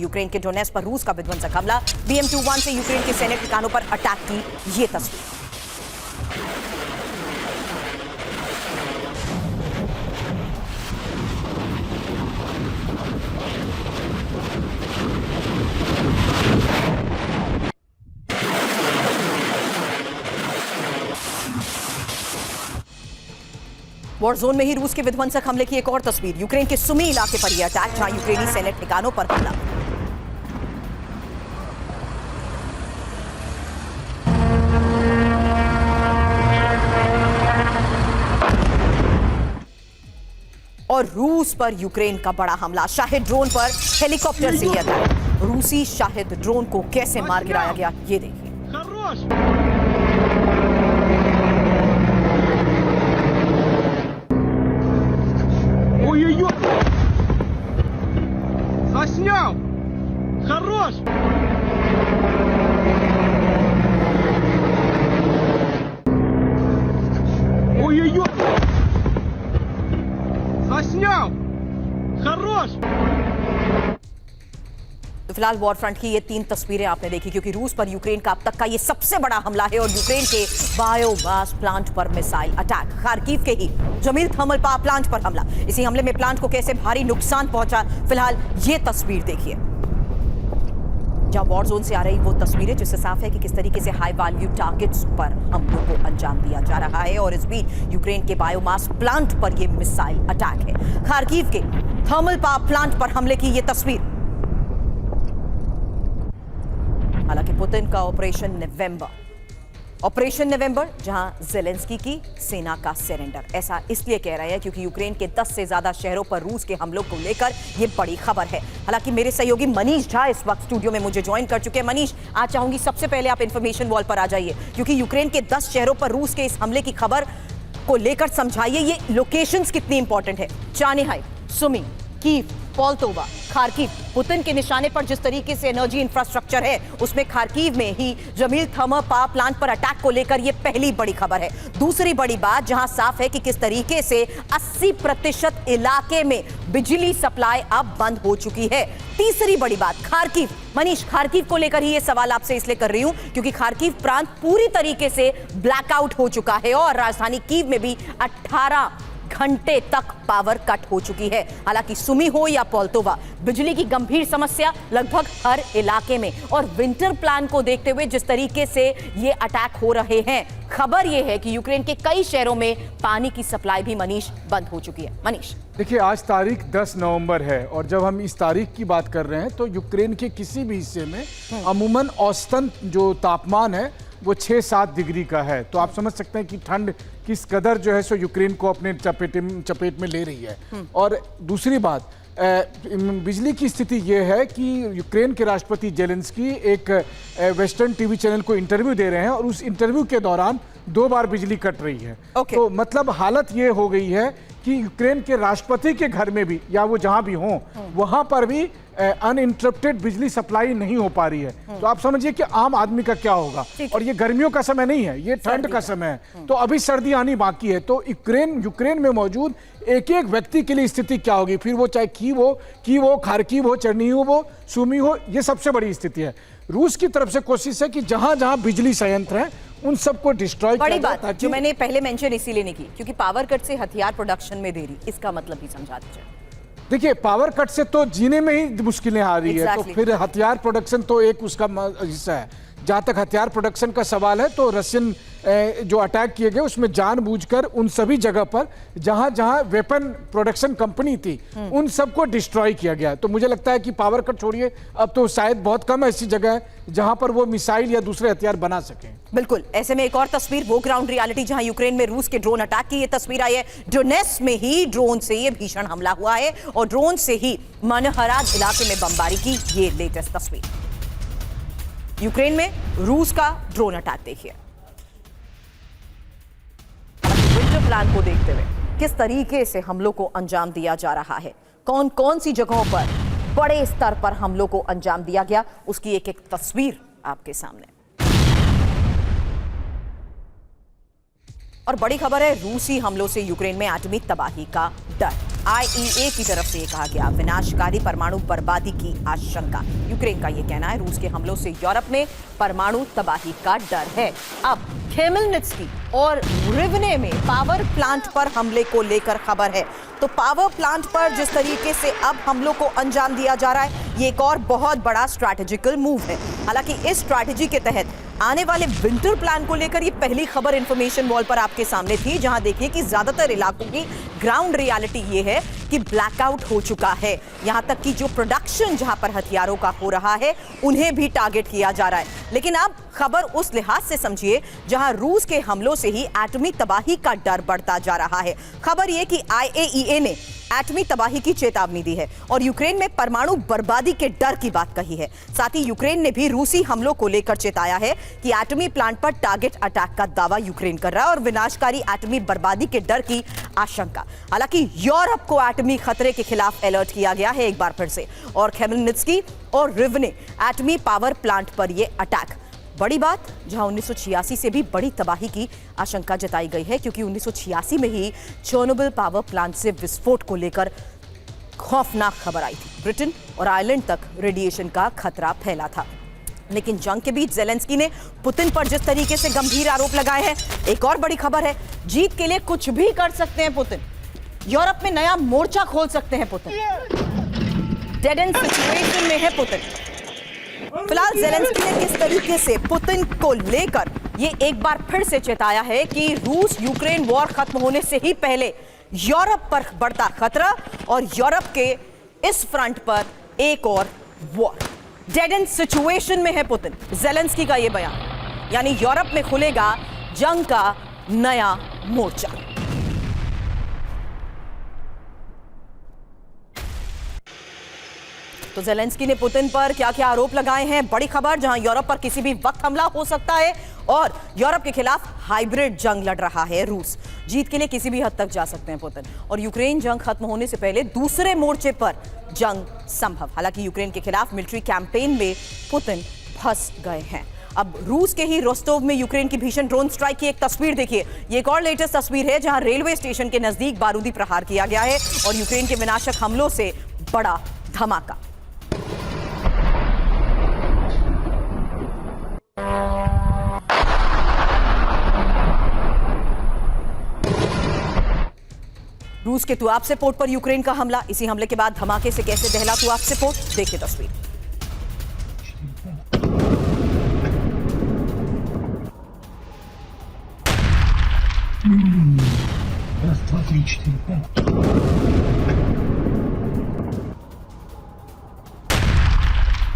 Ukraine के Donetsk पर रूस का विध्वंसक हमला, BM-21 से यूक्रेन के सैन्य ठिकानों पर अटैक की ये तस्वीर। वॉर जोन में ही रूस के विध्वंसक हमले की एक और तस्वीर। यूक्रेन के सुमी इलाके पर यह अटैक, जहां यूक्रेनी सैन्य ठिकानों पर हमला। और रूस पर यूक्रेन का बड़ा हमला, शाहिद ड्रोन पर हेलीकॉप्टर से यह अटैक। रूसी शाहिद ड्रोन को कैसे मार गिराया गया ये देखिए। Заснял! Хорош! Ой-ой-ой! Заснял! Хорош! तो फिलहाल वॉर फ्रंट की ये 3 तस्वीरें आपने देखी, क्योंकि रूस पर यूक्रेन का अब तक का ये सबसे बड़ा हमला है। और यूक्रेन के बायोमास प्लांट पर मिसाइल अटैक, खार्किव के ही जमील थर्मल पावर प्लांट पर हमला। इसी हमले में प्लांट को कैसे भारी नुकसान पहुंचा, फिलहाल ये तस्वीर देखिए, जहां वॉर जोन से आ रही वो तस्वीरें, जिससे साफ है कि किस तरीके से हाई वैल्यू टारगेट्स पर हमलों को अंजाम दिया जा रहा है। और इस बीच यूक्रेन के बायोमास प्लांट पर यह मिसाइल अटैक है। खार्किव के थर्मल पावर प्लांट पर हमले की यह तस्वीर। हालांकि पुतिन का ऑपरेशन नवंबर, जहां ज़ेलेंस्की की सेना का सरेंडर, ऐसा इसलिए कह रहे हैं क्योंकि यूक्रेन के 10 से ज्यादा शहरों पर रूस के हमलों को लेकर यह बड़ी खबर है। हालांकि मेरे सहयोगी मनीष झा इस वक्त स्टूडियो में मुझे ज्वाइन कर चुके हैं। मनीष, आज चाहूंगी सबसे पहले आप इंफॉर्मेशन वॉल पर आ जाइए, क्योंकि यूक्रेन के 10 शहरों पर रूस के इस हमले की खबर को लेकर समझाइए, ये लोकेशंस कितनी इंपॉर्टेंट है। चानिहाई, सुमी, कीव, पोल्तोवा, खार्किव। पुतिन के निशाने पर जिस तरीके से एनर्जी इंफ्रास्ट्रक्चर है, उसमें खार्किव में ही जमील थर्मल पावर प्लांट पर अटैक को लेकर यह पहली बड़ी खबर है। दूसरी बड़ी बात, जहां साफ है कि किस तरीके से 80% इलाके में बिजली सप्लाई अब बंद हो चुकी है। तीसरी बड़ी बात, खार्किव। मनीष, खार्किव को लेकर ही यह सवाल आपसे इसलिए कर रही हूं क्योंकि खार्किव प्रांत पूरी तरीके से ब्लैकआउट हो चुका है और राजधानी कीव में भी 18 घंटे तक पावर कट हो चुकी है। हालांकि सुमी हो या पोल्तोवा, बिजली की गंभीर समस्या लगभग हर इलाके में। और विंटर प्लान को देखते हुए जिस तरीके से ये अटैक हो रहे हैं, खबर ये है कि यूक्रेन के कई शहरों में पानी की सप्लाई भी मनीष बंद हो चुकी है। मनीष, देखिए, आज तारीख 10 नवंबर है और जब हम इस तारीख की बात कर रहे हैं तो यूक्रेन के किसी भी हिस्से में अमूमन औसतन जो तापमान है वो 6-7 डिग्री का है। तो आप समझ सकते हैं कि ठंड किस कदर जो है सो यूक्रेन को अपने चपेट में ले रही है। और दूसरी बात, बिजली की स्थिति ये है कि यूक्रेन के राष्ट्रपति ज़ेलेंस्की एक वेस्टर्न टीवी चैनल को इंटरव्यू दे रहे हैं और उस इंटरव्यू के दौरान 2 बार बिजली कट रही है। तो मतलब हालत ये हो गई है कि यूक्रेन के राष्ट्रपति के घर में भी, या वो जहां भी हों, वहां पर भी अनइंटरप्टेड बिजली सप्लाई नहीं हो पा रही है। तो आप समझिए कि आम आदमी का क्या होगा। और ये गर्मियों का समय नहीं है, ये ठंड का समय है, तो अभी सर्दी आनी बाकी है। तो यूक्रेन में मौजूद एक एक व्यक्ति के लिए स्थिति क्या होगी, फिर वो चाहे कीव हो, खार्किव हो, चेर्निहिव हो, सुमी हो, ये सबसे बड़ी स्थिति है। रूस की तरफ से कोशिश है कि जहां जहां बिजली संयंत्र है उन सबको डिस्ट्रॉय बड़ी बात जो मैंने पहले मेंशन इसीलिए नहीं की क्योंकि पावर कट से हथियार प्रोडक्शन में देरी, इसका मतलब भी समझा दीजिए। देखिए, पावर कट से तो जीने में ही मुश्किलें आ रही है, तो फिर हथियार प्रोडक्शन तो एक उसका हिस्सा है। जहां तक हथियार प्रोडक्शन का सवाल है तो रशियन जो अटैक किए गए उसमें जानबूझकर उन सभी जगह पर जहां जहां वेपन प्रोडक्शन कंपनी थी उन सबको डिस्ट्रॉय किया गया। तो मुझे लगता है कि पावर कट छोड़िए, अब तो शायद बहुत कम ऐसी जगह है जहां पर वो मिसाइल या दूसरे हथियार बना सकें। बिल्कुल, ऐसे में एक और तस्वीर, वो ग्राउंड रियलिटी जहां यूक्रेन में रूस के ड्रोन अटैक की ये तस्वीर आई है। डोनेट्स्क में ही ड्रोन से ये भीषण हमला हुआ है और ड्रोन से ही मनहराज इलाके में बमबारी की ये लेटेस्ट तस्वीर। यूक्रेन में रूस का ड्रोन अटैक देखिए। विंटर प्लान को देखते हुए किस तरीके से हमलों को अंजाम दिया जा रहा है, कौन कौन सी जगहों पर बड़े स्तर पर हमलों को अंजाम दिया गया, उसकी एक एक तस्वीर आपके सामने। और बड़ी खबर है रूसी हमलों से यूक्रेन में एटमी तबाही का डर। आईईए की तरफ से कहा गया विनाशकारी परमाणु बर्बादी की आशंका। यूक्रेन का यह कहना है रूस के हमलों से यूरोप में परमाणु तबाही का डर है। अब खेमेलनित्स्की और रिवने में पावर प्लांट पर हमले को लेकर खबर है। तो पावर प्लांट पर जिस तरीके से अब हमलों को अंजाम दिया जा रहा है, ये एक और बहुत बड़ा स्ट्रैटेजिकल मूव है। हालांकि इस स्ट्रैटेजी के तहत आने वाले विंटर प्लान को लेकर ये पहली खबर इंफॉर्मेशन वॉल पर आपके सामने थी, जहां देखिए कि ज्यादातर इलाकों की ग्राउंड रियलिटी ये है कि ब्लैकआउट हो चुका है। यहां तक कि जो प्रोडक्शन जहां पर हथियारों का हो रहा है उन्हें भी टारगेट किया जा रहा है। लेकिन अब खबर उस लिहाज से समझिए जहां रूस के हमलों से ही एटमी तबाही का डर बढ़ता जा रहा है। खबर यह कि आईएईए ने एटमी तबाही की चेतावनी दी है और यूक्रेन में परमाणु बर्बादी के डर की बात कही है। साथ ही यूक्रेन ने भी रूसी हमलों को लेकर चेताया है कि एटमी प्लांट पर टारगेट अटैक का दावा यूक्रेन कर रहा है और विनाशकारी एटमी बर्बादी के डर की आशंका। हालांकि यूरोप को एटमी खतरे के खिलाफ अलर्ट किया गया है एक बार फिर से, और खेमेलनित्स्की और रिवने एटमी पावर प्लांट पर यह अटैक बड़ी बात, जहां 1986 से भी बड़ी तबाही की आशंका जताई गई है, क्योंकि 1986 में ही चेर्नोबिल पावर प्लांट से विस्फोट को लेकर खौफनाक खबर आई थी। ब्रिटेन और आयरलैंड तक रेडिएशन का खतरा फैला था। लेकिन जंग के बीच ज़ेलेंस्की ने पुतिन पर जिस तरीके से गंभीर आरोप लगाए हैं, एक और बड़ी खबर है जीत के लिए कुछ भी कर सकते हैं पुतिन। यूरोप में नया मोर्चा खोल सकते हैं पुतिन। डेड एंड सिचुएशन में है पुतिन। फिलहाल ज़ेलेंस्की ने किस तरीके से पुतिन को लेकर ये एक बार फिर से चेताया है कि रूस यूक्रेन वॉर खत्म होने से ही पहले यूरोप पर बढ़ता खतरा और यूरोप के इस फ्रंट पर एक और वॉर। डेड एंड सिचुएशन में है पुतिन। ज़ेलेंस्की का ये बयान, यानी यूरोप में खुलेगा जंग का नया मोर्चा। तो ज़ेलेंस्की ने पुतिन पर क्या क्या आरोप लगाए हैं, बड़ी खबर, जहां यूरोप पर किसी भी वक्त हमला हो सकता है और यूरोप के खिलाफ हाइब्रिड जंग लड़ रहा है रूस। जीत के लिए किसी भी हद तक जा सकते हैं पुतिन, और यूक्रेन जंग खत्म होने से पहले दूसरे मोर्चे पर जंग संभव। हालांकि यूक्रेन के खिलाफ मिलिट्री कैंपेन में पुतिन फंस गए हैं। अब रूस के ही रोस्टोव में यूक्रेन की भीषण ड्रोन स्ट्राइक की एक तस्वीर देखिए। ये एक और लेटेस्ट तस्वीर है जहां रेलवे स्टेशन के नजदीक बारूदी प्रहार किया गया है और यूक्रेन के विनाशक हमलों से बड़ा धमाका। रूस के तुआब पोर्ट पर यूक्रेन का हमला, इसी हमले के बाद धमाके से कैसे दहला तुआब पोर्ट, देखिए तस्वीर। Раз, два, три, четыре, пять.